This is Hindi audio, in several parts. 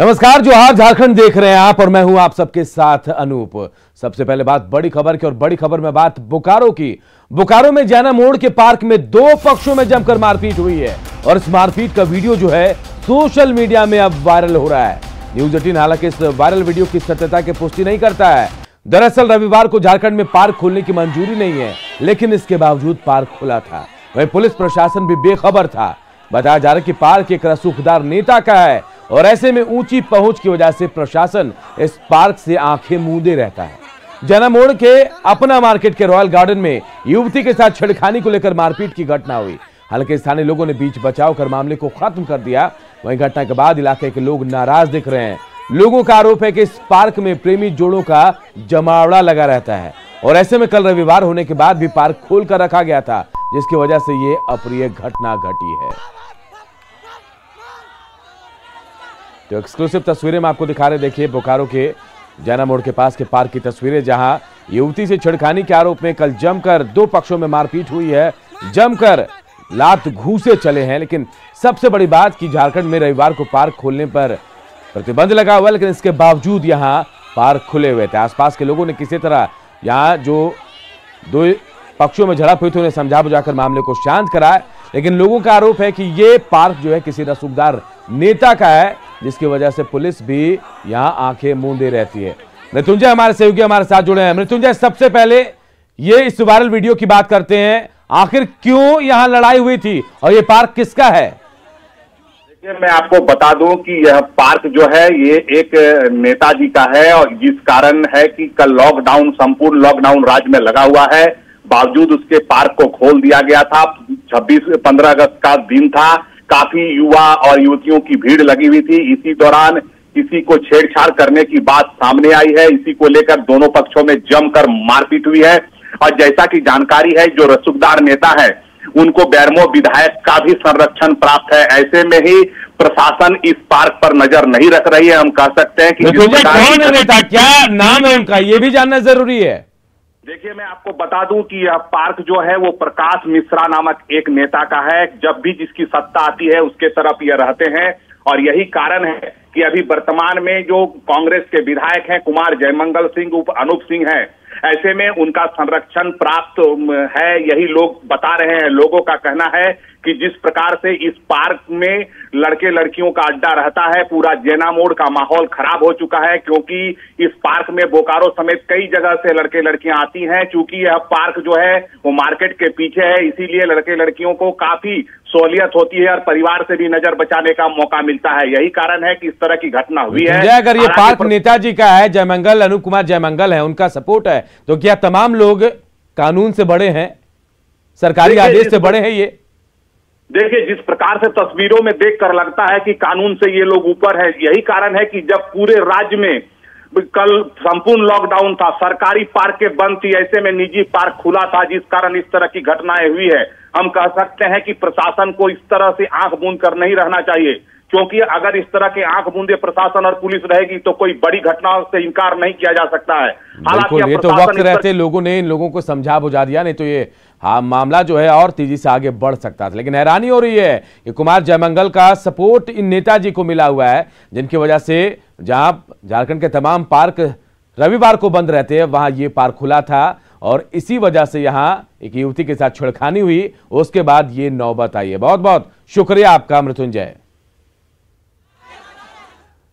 नमस्कार, जोहार झारखंड देख रहे हैं आप और मैं हूं आप सबके साथ अनूप। सबसे पहले बात बड़ी खबर की और बड़ी खबर में बात बोकारो की। बोकारो में जैना मोड़ के पार्क में दो पक्षों में जमकर मारपीट हुई है और इस मारपीट का वीडियो जो है सोशल मीडिया में अब वायरल हो रहा है। न्यूज 18 हालांकि इस वायरल वीडियो की सत्यता की पुष्टि नहीं करता है। दरअसल रविवार को झारखंड में पार्क खोलने की मंजूरी नहीं है, लेकिन इसके बावजूद पार्क खुला था। वहीं पुलिस प्रशासन भी बेखबर था। बताया जा रहा है कि पार्क एक रसूखदार नेता का है और ऐसे में ऊंची पहुंच की वजह से प्रशासन इस पार्क से आंखें मूंदे रहता है। जैना मोड़ के अपना मार्केट के रॉयल गार्डन में युवती के साथ छेड़खानी को लेकर मारपीट की घटना हुई। हालांकि स्थानीय लोगों ने बीच बचाव कर मामले को खत्म कर दिया। वहीं घटना के बाद इलाके के लोग नाराज दिख रहे हैं। लोगों का आरोप है कि इस पार्क में प्रेमी जोड़ों का जमावड़ा लगा रहता है और ऐसे में कल रविवार होने के बाद भी पार्क खोल कर रखा गया था, जिसकी वजह से ये अप्रिय घटना घटी है। तो एक्सक्लूसिव तस्वीरें हम आपको दिखा रहे, देखिए बोकारो के जैना मोड़ के पास के पार्क की तस्वीरें, जहां युवती से छेड़खानी के आरोप में कल जमकर दो पक्षों में मारपीट हुई है। जमकर लात घूसे चले हैं। लेकिन सबसे बड़ी बात कि झारखंड में रविवार को पार्क खोलने पर प्रतिबंध लगा हुआ है, लेकिन इसके बावजूद यहां पार्क खुले हुए थे। आसपास के लोगों ने किसी तरह यहां जो दो पक्षों में झड़प हुई थी उन्हें समझा बुझाकर मामले को शांत कराया। लेकिन लोगों का आरोप है कि ये पार्क जो है किसी रसूखदार नेता का है, जिसकी वजह से पुलिस भी यहां आंखें मूंदे रहती है। मृत्युंजय हमारे सहयोगी हमारे साथ जुड़े हैं। मृत्युंजय, सबसे पहले ये इस वायरल वीडियो की बात करते हैं। आखिर क्यों यहां लड़ाई हुई थी और ये पार्क किसका है? देखिए, मैं आपको बता दूं कि यह पार्क जो है ये एक नेताजी का है और जिस कारण है कि कल लॉकडाउन, संपूर्ण लॉकडाउन राज्य में लगा हुआ है, बावजूद उसके पार्क को खोल दिया गया था। 15 अगस्त का दिन था। काफी युवा और युवतियों की भीड़ लगी हुई थी। इसी दौरान किसी को छेड़छाड़ करने की बात सामने आई है। इसी को लेकर दोनों पक्षों में जमकर मारपीट हुई है और जैसा कि जानकारी है, जो रसूखदार नेता है उनको बैरमो विधायक का भी संरक्षण प्राप्त है। ऐसे में ही प्रशासन इस पार्क पर नजर नहीं रख रही है। हम कह सकते हैं कि कौन है नेता, क्या नाम है उनका, ये भी जानना जरूरी है। देखिए, मैं आपको बता दूं कि यह पार्क जो है वो प्रकाश मिश्रा नामक एक नेता का है। जब भी जिसकी सत्ता आती है उसके तरफ यह रहते हैं और यही कारण है कि अभी वर्तमान में जो कांग्रेस के विधायक हैं कुमार जयमंगल सिंह उर्फ अनूप सिंह हैं, ऐसे में उनका संरक्षण प्राप्त है, यही लोग बता रहे हैं। लोगों का कहना है कि जिस प्रकार से इस पार्क में लड़के लड़कियों का अड्डा रहता है, पूरा जैना मोड़ का माहौल खराब हो चुका है, क्योंकि इस पार्क में बोकारो समेत कई जगह से लड़के लड़कियां आती हैं। चूंकि यह पार्क जो है वो मार्केट के पीछे है, इसीलिए लड़के लड़कियों को काफी सहूलियत होती है और परिवार से भी नजर बचाने का मौका मिलता है। यही कारण है कि इस तरह की घटना हुई है। अगर ये पार्क नेताजी का है, जयमंगल, अनूप कुमार जयमंगल है, उनका सपोर्ट है, तो क्या तमाम लोग कानून से बड़े हैं, सरकारी आदेश से बड़े हैं? ये देखिए, जिस प्रकार से तस्वीरों में देखकर लगता है कि कानून से ये लोग ऊपर है। यही कारण है कि जब पूरे राज्य में कल संपूर्ण लॉकडाउन था, सरकारी पार्कें बंद थी, ऐसे में निजी पार्क खुला था, जिस कारण इस तरह की घटनाएं हुई है। हम कह सकते हैं कि प्रशासन को इस तरह से आंख मूंद कर नहीं रहना चाहिए, क्योंकि अगर इस तरह के आंख मूंदे प्रशासन और पुलिस रहेगी तो कोई बड़ी घटनाओं से इनकार नहीं किया जा सकता है। हालांकि ये तो वक्त रहते लोगों ने इन लोगों को समझा बुझा दिया, नहीं तो ये मामला जो है और तेजी से आगे बढ़ सकता था। लेकिन हैरानी हो रही है कि कुमार जयमंगल का सपोर्ट इन नेताजी को मिला हुआ है, जिनकी वजह से जहां झारखंड के तमाम पार्क रविवार को बंद रहते हैं, वहां ये पार्क खुला था और इसी वजह से यहां एक युवती के साथ छेड़खानी हुई। उसके बाद ये नौबत आई है। बहुत बहुत शुक्रिया आपका मृत्युंजय।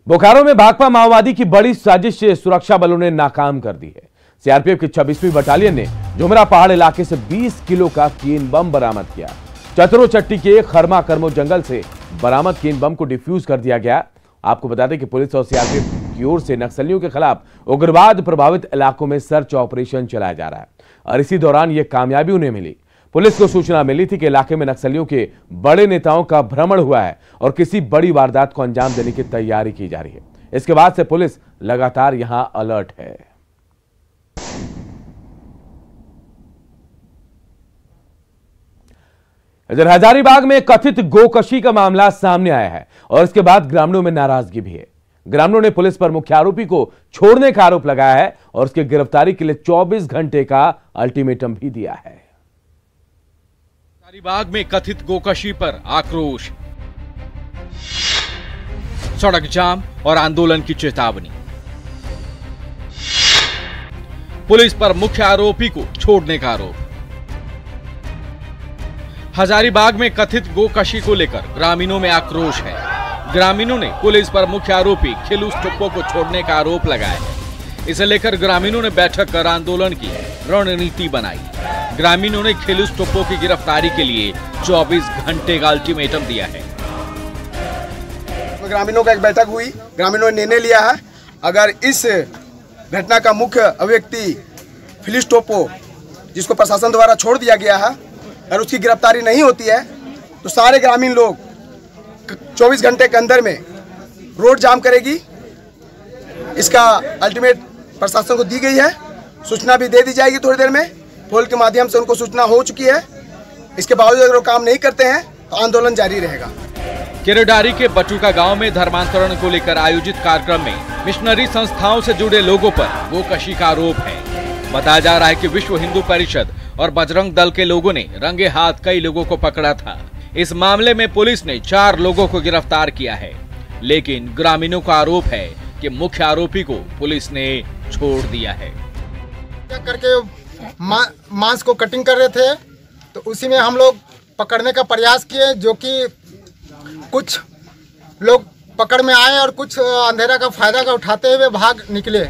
बोकारो में भाकपा माओवादी की बड़ी साजिश सुरक्षा बलों ने नाकाम कर दी है। सीआरपीएफ की 26वीं बटालियन ने झुमरा पहाड़ इलाके से 20 किलो का कीन बम बरामद किया। चतरो चट्टी के खरमा करमो जंगल से बरामद कीन बम को डिफ्यूज कर दिया गया। आपको बता दें कि पुलिस और सीआरपीएफ की ओर से नक्सलियों के खिलाफ उग्रवाद प्रभावित इलाकों में सर्च ऑपरेशन चलाया जा रहा है और इसी दौरान यह कामयाबी उन्हें मिली। पुलिस को सूचना मिली थी कि इलाके में नक्सलियों के बड़े नेताओं का भ्रमण हुआ है और किसी बड़ी वारदात को अंजाम देने की तैयारी की जा रही है। इसके बाद से पुलिस लगातार यहां अलर्ट है। इधर हजारीबाग में कथित गोकशी का मामला सामने आया है और इसके बाद ग्रामीणों में नाराजगी भी है। ग्रामीणों ने पुलिस पर मुख्य आरोपी को छोड़ने का आरोप लगाया है और उसकी गिरफ्तारी के लिए 24 घंटे का अल्टीमेटम भी दिया है। हजारीबाग में कथित गोकशी पर आक्रोश। सड़क जाम और आंदोलन की चेतावनी। पुलिस पर मुख्य आरोपी को छोड़ने का आरोप। हजारीबाग में कथित गोकशी को लेकर ग्रामीणों में आक्रोश है। ग्रामीणों ने पुलिस पर मुख्य आरोपी खिलूस टोप्पो को छोड़ने का आरोप लगाया है। इसे लेकर ग्रामीणों ने बैठक कर आंदोलन की रणनीति बनाई। ग्रामीणों ने खिलूस टोप्पो की गिरफ्तारी के लिए 24 घंटे का अल्टीमेटम दिया है। ग्रामीणों का एक बैठक हुई, ग्रामीणों ने निर्णय लिया है अगर इस घटना का मुख्य अभिव्यक्ति खिलूस टोप्पो जिसको प्रशासन द्वारा छोड़ दिया गया है, अगर उसकी गिरफ्तारी नहीं होती है तो सारे ग्रामीण लोग 24 घंटे के अंदर में रोड जाम करेगी। इसका अल्टीमेट प्रशासन को दी गई है, सूचना भी दे दी जाएगी थोड़ी देर में। फोन के माध्यम से उनको सूचना हो चुकी है। इसके बावजूद अगर वो काम नहीं करते हैं तो आंदोलन जारी रहेगा। केरेडारी के बटुका गांव में धर्मांतरण को लेकर आयोजित कार्यक्रम में मिशनरी संस्थाओं से जुड़े लोगों पर गोकशी का आरोप है। बताया जा रहा है कि विश्व हिंदू परिषद और बजरंग दल के लोगों ने रंगे हाथ कई लोगों को पकड़ा था। इस मामले में पुलिस ने 4 लोगों को गिरफ्तार किया है, लेकिन ग्रामीणों का आरोप है कि मुख्य आरोपी को पुलिस ने छोड़ दिया है। करके मांस को कटिंग कर रहे थे तो उसी में हम लोग पकड़ने का प्रयास किए, जो कि कुछ लोग पकड़ में आए और कुछ अंधेरा का फायदा का उठाते हुए भाग निकले।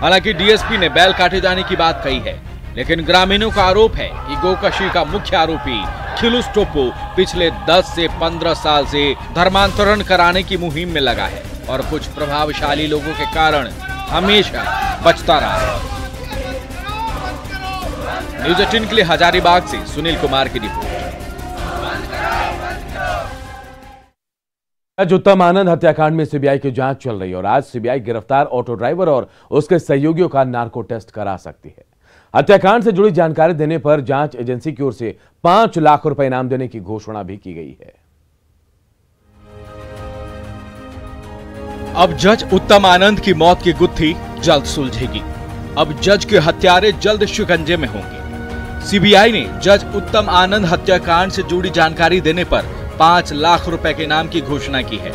हालांकि डीएसपी ने बैल काटे जाने की बात कही है, लेकिन ग्रामीणों का आरोप है कि गोकशी का मुख्य आरोपी खिलूस टोप्पो पिछले 10 से 15 साल से धर्मांतरण कराने की मुहिम में लगा है और कुछ प्रभावशाली लोगों के कारण हमेशा बचता रहा है। न्यूज़ 18 के लिए हजारीबाग से सुनील कुमार की रिपोर्ट। आज उत्तम आनंद हत्याकांड में सीबीआई की जांच चल रही है और आज सीबीआई गिरफ्तार ऑटो ड्राइवर और उसके सहयोगियों का नार्को टेस्ट करा सकती है। हत्याकांड से जुड़ी जानकारी देने पर जांच एजेंसी की ओर से 5 लाख रुपए इनाम देने की घोषणा भी की गई है। अब जज उत्तम आनंद की मौत की गुत्थी जल्द सुलझेगी। अब जज के हत्यारे जल्द शिकंजे में होंगे। सीबीआई ने जज उत्तम आनंद हत्याकांड से जुड़ी जानकारी देने पर 5 लाख रुपए के इनाम की घोषणा की है।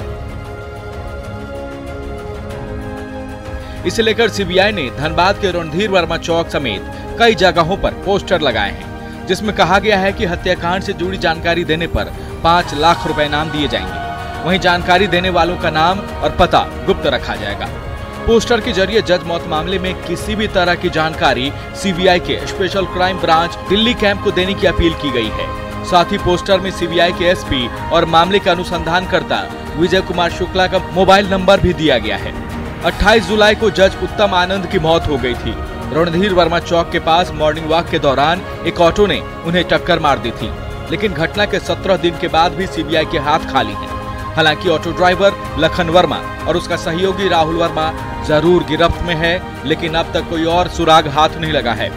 इसे लेकर सीबीआई ने धनबाद के रणधीर वर्मा चौक समेत कई जगहों पर पोस्टर लगाए हैं, जिसमें कहा गया है कि हत्याकांड से जुड़ी जानकारी देने पर 5 लाख रुपए इनाम दिए जाएंगे। वहीं जानकारी देने वालों का नाम और पता गुप्त रखा जाएगा। पोस्टर के जरिए जज मौत मामले में किसी भी तरह की जानकारी सीबीआई के special crime branch Delhi camp को देने की अपील की गई है। साथ ही पोस्टर में सीबीआई के एसपी और मामले का अनुसंधानकर्ता विजय कुमार शुक्ला का मोबाइल नंबर भी दिया गया है। 28 जुलाई को जज उत्तम आनंद की मौत हो गई थी। रणधीर वर्मा चौक के पास मॉर्निंग वॉक के दौरान एक ऑटो ने उन्हें टक्कर मार दी थी, लेकिन घटना के 17 दिन के बाद भी सीबीआई के हाथ खाली हैं। हालांकि ऑटो ड्राइवर लखन वर्मा और उसका सहयोगी राहुल वर्मा जरूर गिरफ्त में है, लेकिन अब तक कोई और सुराग हाथ नहीं लगा है।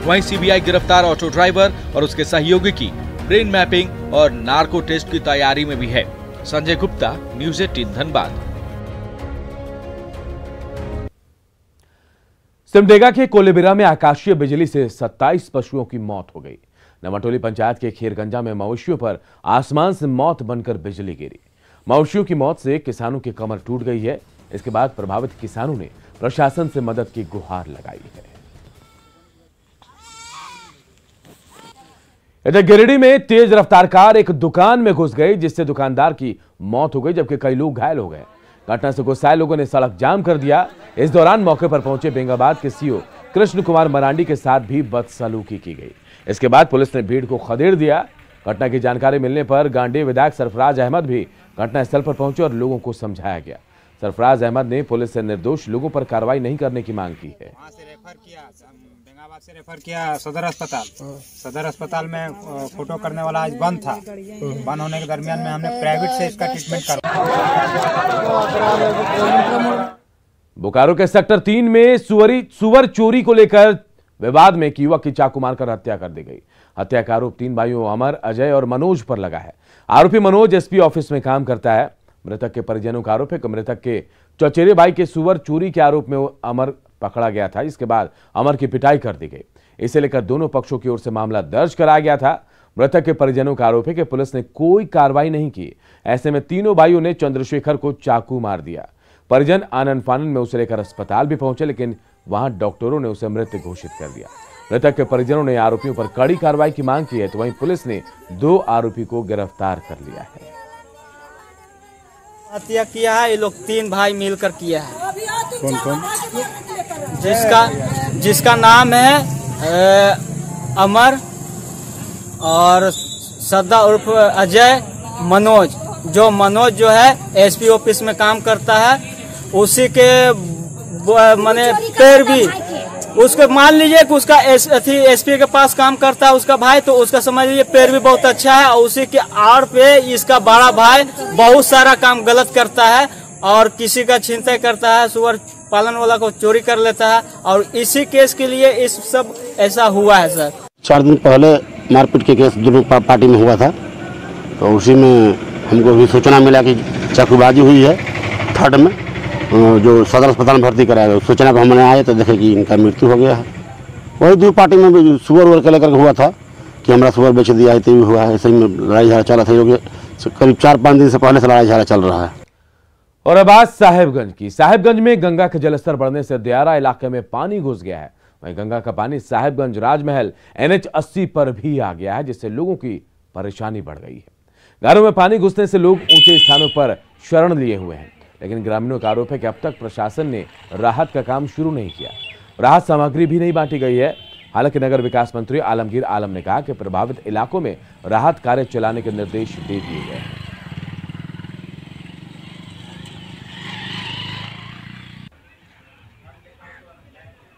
वहीं सीबीआई गिरफ्तार ऑटो ड्राइवर और उसके सहयोगी की ब्रेन मैपिंग और नार्को टेस्ट की तैयारी में भी है। संजय गुप्ता, न्यूज़ 18 धनबाद। सिमडेगा के कोलेबिरा में आकाशीय बिजली से 27 पशुओं की मौत हो गई। नवाटोली पंचायत के खीरगंजा में मवेशियों पर आसमान से मौत बनकर बिजली गिरी। मवेशियों की मौत से किसानों की कमर टूट गई है। इसके बाद प्रभावित किसानों ने प्रशासन से मदद की गुहार लगाई है। इधर गिरिडीह में तेज रफ्तार कार एक दुकान में घुस गई, जिससे दुकानदार की मौत हो गई, जबकि कई लोग घायल हो गए। घटना से गुस्साए लोगों ने सड़क जाम कर दिया। इस दौरान मौके पर पहुंचे बेंगाबाद के सीओ कृष्ण कुमार मरांडी के साथ भी बदसलूकी की गई। इसके बाद पुलिस ने भीड़ को खदेड़ दिया। घटना की जानकारी मिलने पर गांडी विधायक सरफराज अहमद भी घटनास्थल पर पहुंचे और लोगों को समझाया गया। सरफराज अहमद ने पुलिस से निर्दोष लोगों पर कार्रवाई नहीं करने की मांग की है। बेंगाबाद से रेफर किया सदर अस्पताल। सदर अस्पताल में फोटो करने वाला आज बंद था। बंद होने के दरमियान में हमने प्राइवेट से इसका ट्रीटमेंट करवाया। बोकारो के सेक्टर 3 में सुअर चोरी को लेकर विवाद में एक युवक की चाकू मारकर हत्या कर दी गई। हत्या का आरोप 3 भाइयों अमर, अजय और मनोज पर लगा है। आरोपी मनोज एसपी ऑफिस में काम करता है। मृतक के परिजनों का आरोप है कि मृतक के चचेरे भाई के सुअर चोरी के आरोप में अमर पकड़ा गया था। इसके बाद अमर की पिटाई कर दी गई। इसे लेकर दोनों पक्षों की ओर से मामला दर्ज कराया गया था। मृतक के परिजनों का आरोप है कि पुलिस ने कोई कार्रवाई नहीं की। ऐसे में तीनों भाइयों ने चंद्रशेखर को चाकू मार दिया। परिजन आनन फानन में उसे लेकर अस्पताल भी पहुंचे, लेकिन वहां डॉक्टरों ने उसे मृत घोषित कर दिया। मृतक के परिजनों ने आरोपियों पर कड़ी कार्रवाई की मांग की है, तो वहीं पुलिस ने 2 आरोपी को गिरफ्तार कर लिया है। हत्या किया है ये लोग 3 भाई मिलकर किया है। कौन कौन? जिसका नाम है अमर और सद्दा उर्फ अजय, मनोज। जो मनोज जो है एसपी ऑफिस में काम करता है, उसी के माने पैर भी उसके मान लीजिए कि उसका एसपी के पास काम करता है उसका भाई, तो उसका समझ लीजिए पैर भी बहुत अच्छा है। और उसी के आड़ पे इसका बड़ा भाई बहुत सारा काम गलत करता है और किसी का छीनताई करता है, सुअर पालन वाला को चोरी कर लेता है। और इसी केस के लिए इस सब ऐसा हुआ है सर। 4 दिन पहले मारपीट के केस दोनों पार्टी में हुआ था, तो उसी में हमको भी सूचना मिला कि चाकूबाजी हुई है 3rd में, जो सदर अस्पताल में भर्ती कराया गया। सूचना पर हमने आए तो देखे कि इनका मृत्यु हो गया है। वही 2 पार्टी में भी सुअर वुअर के लेकर हुआ था कि हमारा सुअर बेच दिया है, तो भी हुआ है। ऐसे ही लड़ाई झगड़ा चला था, जो करीब 4-5 दिन से पहले से लड़ाई झगड़ा चल रहा है। और अब बात साहेबगंज की। साहेबगंज में गंगा के जलस्तर बढ़ने से दियारा इलाके में पानी घुस गया है। वहीं गंगा का पानी साहेबगंज राजमहल NH 80 पर भी आ गया है, जिससे लोगों की परेशानी बढ़ गई है। घरों में पानी घुसने से लोग ऊंचे स्थानों पर शरण लिए हुए हैं, लेकिन ग्रामीणों का आरोप है कि अब तक प्रशासन ने राहत का काम शुरू नहीं किया। राहत सामग्री भी नहीं बांटी गई है। हालांकि नगर विकास मंत्री आलमगीर आलम ने कहा कि प्रभावित इलाकों में राहत कार्य चलाने के निर्देश दे दिए गए हैं।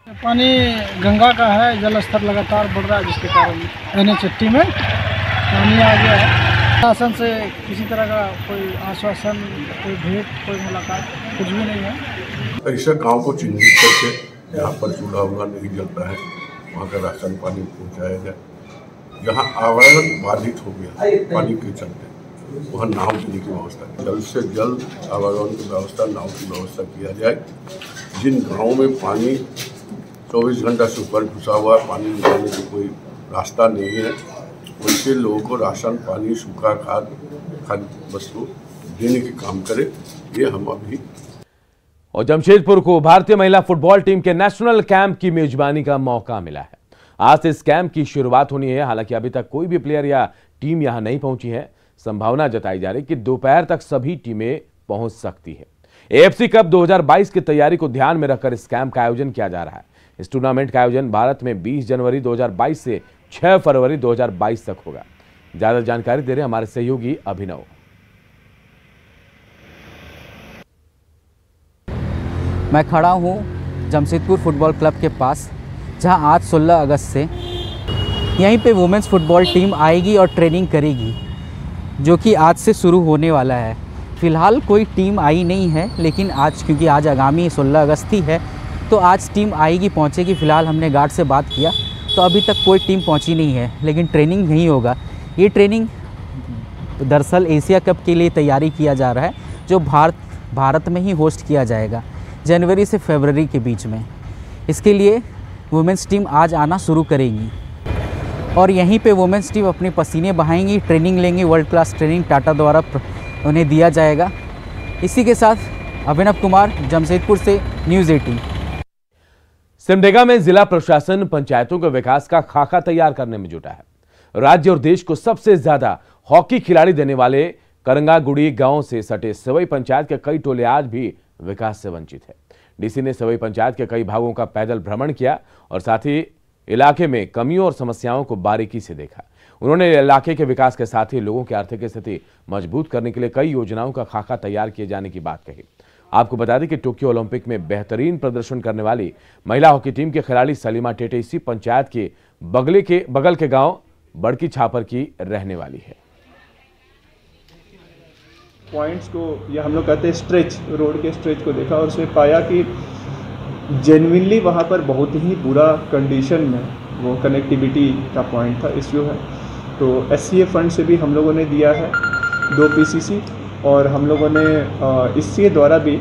पानी गंगा का है, जल स्तर लगातार बढ़ रहा है, जिसके कारण NH 80 में पानी आ गया है। शासन से किसी तरह का कोई आश्वासन, कोई भेंट, कोई मुलाकात कुछ भी नहीं है। ऐसे गांव को चिन्हित करके यहाँ पर चूल्हा वूल्हा नहीं जलता है, वहाँ का राशन पानी पहुँचाया जाए। जहाँ आवागमन बाधित हो गया पानी के चलते, वहाँ नाव देने की व्यवस्था, जल्द से जल्द आवागमन की व्यवस्था, नाव की व्यवस्था किया जाए। जिन गाँवों में पानी 24 घंटा से ऊपर घुसा हुआ, पानी निकालने की कोई रास्ता नहीं है, उनके लोगों को राशन पानी, सूखा खाद्य वस्तु देने के काम करे। ये हम अभी। और जमशेदपुर को भारतीय महिला फुटबॉल टीम के नेशनल कैंप की मेजबानी का मौका मिला है। आज से इस कैंप की शुरुआत होनी है। हालांकि अभी तक कोई भी प्लेयर या टीम यहां नहीं पहुंची है। संभावना जताई जा रही कि दोपहर तक सभी टीमें पहुंच सकती है। AFC कप 2022 की तैयारी को ध्यान में रखकर इस कैंप का आयोजन किया जा रहा है। इस टूर्नामेंट का आयोजन भारत में 20 जनवरी 2022 से 6 फरवरी 2022 तक होगा। ज्यादा जानकारी दे रहे हमारे सहयोगी अभिनव। मैं खड़ा हूं जमशेदपुर फुटबॉल क्लब के पास, जहां आज 16 अगस्त से यहीं पे वुमेन्स फुटबॉल टीम आएगी और ट्रेनिंग करेगी, जो कि आज से शुरू होने वाला है। फ़िलहाल कोई टीम आई नहीं है, लेकिन आज क्योंकि आज आगामी 16 अगस्त ही है, तो आज टीम आएगी, पहुंचेगी। फ़िलहाल हमने गार्ड से बात किया तो अभी तक कोई टीम पहुंची नहीं है, लेकिन ट्रेनिंग नहीं होगा। ये ट्रेनिंग दरअसल एशिया कप के लिए तैयारी किया जा रहा है, जो भारत में ही होस्ट किया जाएगा जनवरी से फरवरी के बीच में। इसके लिए वुमेंस टीम आज आना शुरू करेगी और यहीं पे वुमेंस टीम अपने पसीने बहाएंगी, ट्रेनिंग लेंगी। वर्ल्ड क्लास ट्रेनिंग टाटा द्वारा उन्हें दिया जाएगा। इसी के साथ अभिनव कुमार, जमशेदपुर से, न्यूज़ 18। सिमडेगा में जिला प्रशासन पंचायतों के विकास का खाका तैयार करने में जुटा है। राज्य और देश को सबसे ज्यादा हॉकी खिलाड़ी देने वाले करंगागुड़ी गांव से सटे सवई पंचायत के कई टोले आज भी विकास से वंचित है। डीसी ने सवई पंचायत के कई भागों का पैदल भ्रमण किया और साथ ही इलाके में कमियों और समस्याओं को बारीकी से देखा। उन्होंने इलाके के विकास के साथ ही लोगों की आर्थिक स्थिति मजबूत करने के लिए कई योजनाओं का खाका तैयार किए जाने की बात कही। आपको बता दें कि टोक्यो ओलंपिक में बेहतरीन प्रदर्शन करने वाली महिला हॉकी टीम के खिलाड़ी सलीमा टेटे इसी पंचायत के बगल के गांव बड़की छापर की रहने वाली है। पॉइंट्स को या हम लोग कहते हैं स्ट्रेच, रोड के स्ट्रेच को देखा और उसमें पाया कि जेन्युइनली वहाँ पर बहुत ही बुरा कंडीशन में वो कनेक्टिविटी का पॉइंट था, इश्यू है। तो SCA फंड से भी हम लोगों ने दिया है 2 PCC और हम लोगों ने इसके द्वारा भी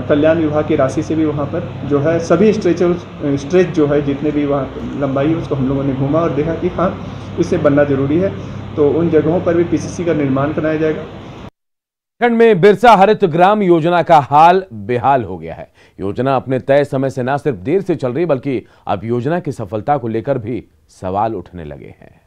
कल्याण विभाग की राशि से भी वहाँ पर जो है सभी स्ट्रेच जो है जितने भी वहाँ लंबाई है उसको हम लोगों ने घूमा और देखा कि हाँ इससे बनना जरूरी है, तो उन जगहों पर भी पीसीसी का निर्माण कराया जाएगा। उत्तराखंड में बिरसा हरित ग्राम योजना का हाल बेहाल हो गया है। योजना अपने तय समय से न सिर्फ देर से चल रही बल्कि अब योजना की सफलता को लेकर भी सवाल उठने लगे हैं।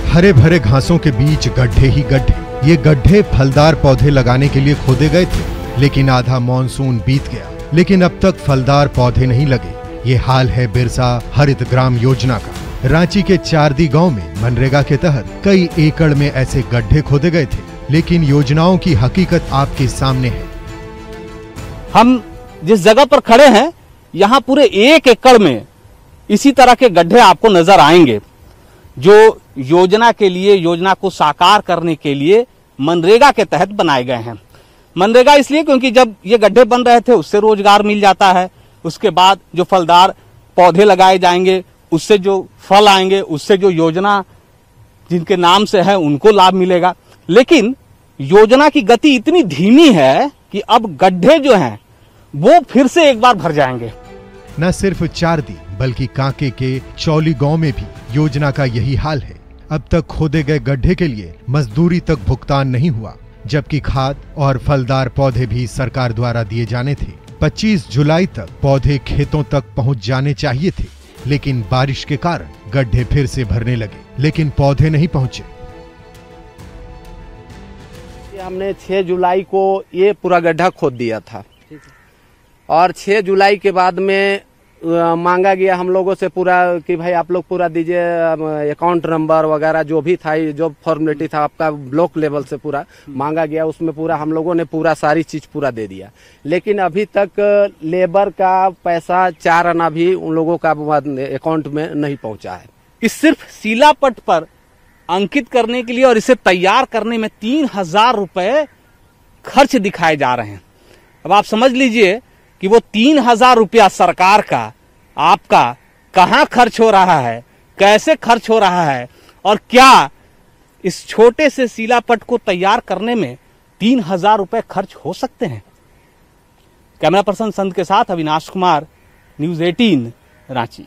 हरे भरे घासों के बीच गड्ढे ही गड्ढे। ये गड्ढे फलदार पौधे लगाने के लिए खोदे गए थे, लेकिन आधा मॉनसून बीत गया लेकिन अब तक फलदार पौधे नहीं लगे। ये हाल है बिरसा हरित ग्राम योजना का। रांची के चारदी गांव में मनरेगा के तहत कई एकड़ में ऐसे गड्ढे खोदे गए थे, लेकिन योजनाओं की हकीकत आपके सामने है। हम जिस जगह पर खड़े हैं यहाँ पूरे 1 एकड़ में इसी तरह के गड्ढे आपको नजर आएंगे, जो योजना के लिए, योजना को साकार करने के लिए मनरेगा के तहत बनाए गए हैं। मनरेगा इसलिए क्योंकि जब ये गड्ढे बन रहे थे उससे रोजगार मिल जाता है, उसके बाद जो फलदार पौधे लगाए जाएंगे उससे जो फल आएंगे, उससे जो योजना जिनके नाम से है उनको लाभ मिलेगा। लेकिन योजना की गति इतनी धीमी है कि अब गड्ढे जो हैं वो फिर से एक बार भर जाएंगे। न सिर्फ चारदी बल्कि कांके के चौली गांव में भी योजना का यही हाल है। अब तक खोदे गए गड्ढे के लिए मजदूरी तक भुगतान नहीं हुआ, जबकि खाद और फलदार पौधे भी सरकार द्वारा दिए जाने थे। 25 जुलाई तक पौधे खेतों तक पहुंच जाने चाहिए थे, लेकिन बारिश के कारण गड्ढे फिर से भरने लगे, लेकिन पौधे नहीं पहुंचे। हमने 6 जुलाई को ये पूरा गड्ढा खोद दिया था और 6 जुलाई के बाद में मांगा गया हम लोगों से पूरा कि भाई आप लोग पूरा दीजिए, अकाउंट नंबर वगैरह जो भी था, जो फॉर्मेलिटी था आपका ब्लॉक लेवल से पूरा मांगा गया, उसमें पूरा हम लोगों ने पूरा सारी चीज पूरा दे दिया। लेकिन अभी तक लेबर का पैसा 4 आना भी उन लोगों का अकाउंट में नहीं पहुंचा है। इस सिर्फ शिलापट पर अंकित करने के लिए और इसे तैयार करने में 3000 रुपए खर्च दिखाए जा रहे हैं। अब आप समझ लीजिए कि वो 3000 रुपया सरकार का आपका कहां खर्च हो रहा है, कैसे खर्च हो रहा है, और क्या इस छोटे से शिलापट को तैयार करने में 3000 रुपए खर्च हो सकते हैं। कैमरा पर्सन संत के साथ अविनाश कुमार, न्यूज़ 18 रांची।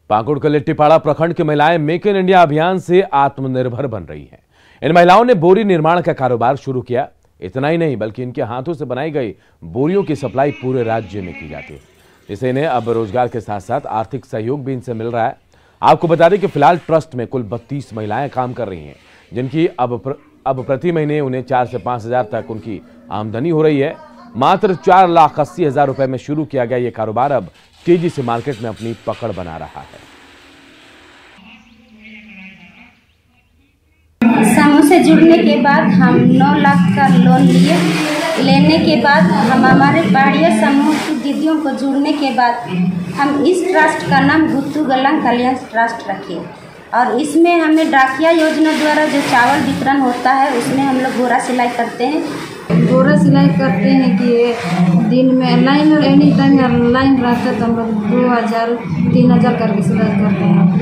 पाकुड़ के लिट्टीपाड़ा प्रखंड की महिलाएं मेक इन इंडिया अभियान से आत्मनिर्भर बन रही हैं। इन महिलाओं ने बोरी निर्माण का कारोबार शुरू किया। इतना ही नहीं बल्कि इनके हाथों से बनाई गई बोरियों की सप्लाई पूरे राज्य में की जाती है, जिससे इन्हें अब रोजगार के साथ साथ आर्थिक सहयोग भी इनसे मिल रहा है। आपको बता दें कि फिलहाल ट्रस्ट में कुल 32 महिलाएं काम कर रही हैं, जिनकी अब प्रति महीने उन्हें 4 से 5 हजार तक उनकी आमदनी हो रही है। मात्र 4,80,000 रुपए में शुरू किया गया ये कारोबार अब तेजी से मार्केट में अपनी पकड़ बना रहा है। समूह से जुड़ने के बाद हम 9 लाख का लोन लिए। लेने के बाद हम हमारे पहाड़िया समूह की दीदियों को जुड़ने के बाद हम इस ट्रस्ट का नाम गुत्तू गलंग कल्याण ट्रस्ट रखे और इसमें हमें डाकिया योजना द्वारा जो चावल वितरण होता है उसमें हम लोग बोरा सिलाई करते हैं। बोरा सिलाई करते हैं कि दिन में लाइन एनी टाइम लाइन रहता है तो हम लोग 2000 3000 करके सिलाई करते हैं।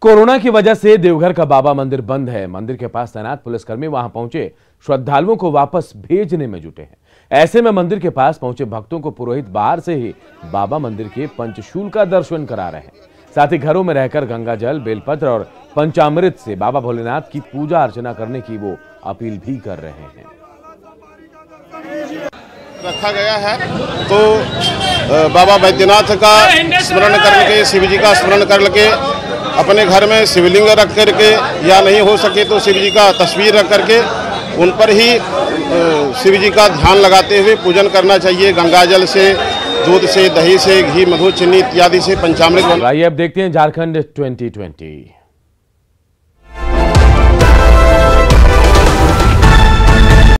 कोरोना की वजह से देवघर का बाबा मंदिर बंद है। मंदिर के पास तैनात पुलिसकर्मी वहां पहुंचे श्रद्धालुओं को वापस भेजने में जुटे हैं। ऐसे में मंदिर के पास पहुंचे भक्तों को पुरोहित बाहर से ही बाबा मंदिर के पंचशूल का दर्शन करा रहे हैं। साथ ही घरों में रहकर गंगा जल, बेलपत्र और पंचामृत से बाबा भोलेनाथ की पूजा अर्चना करने की वो अपील भी कर रहे हैं। रखा गया है तो बाबा बैद्यनाथ का स्मरण करके, शिव जी का स्मरण करके अपने घर में शिवलिंग रख करके, या नहीं हो सके तो शिव जी का तस्वीर रख करके उन पर ही शिव जी का ध्यान लगाते हुए पूजन करना चाहिए। गंगा जल से, दूध से, दही से, घी, मधु, चीनी इत्यादि से पंचामृत। आइए अब देखते हैं झारखंड 2020।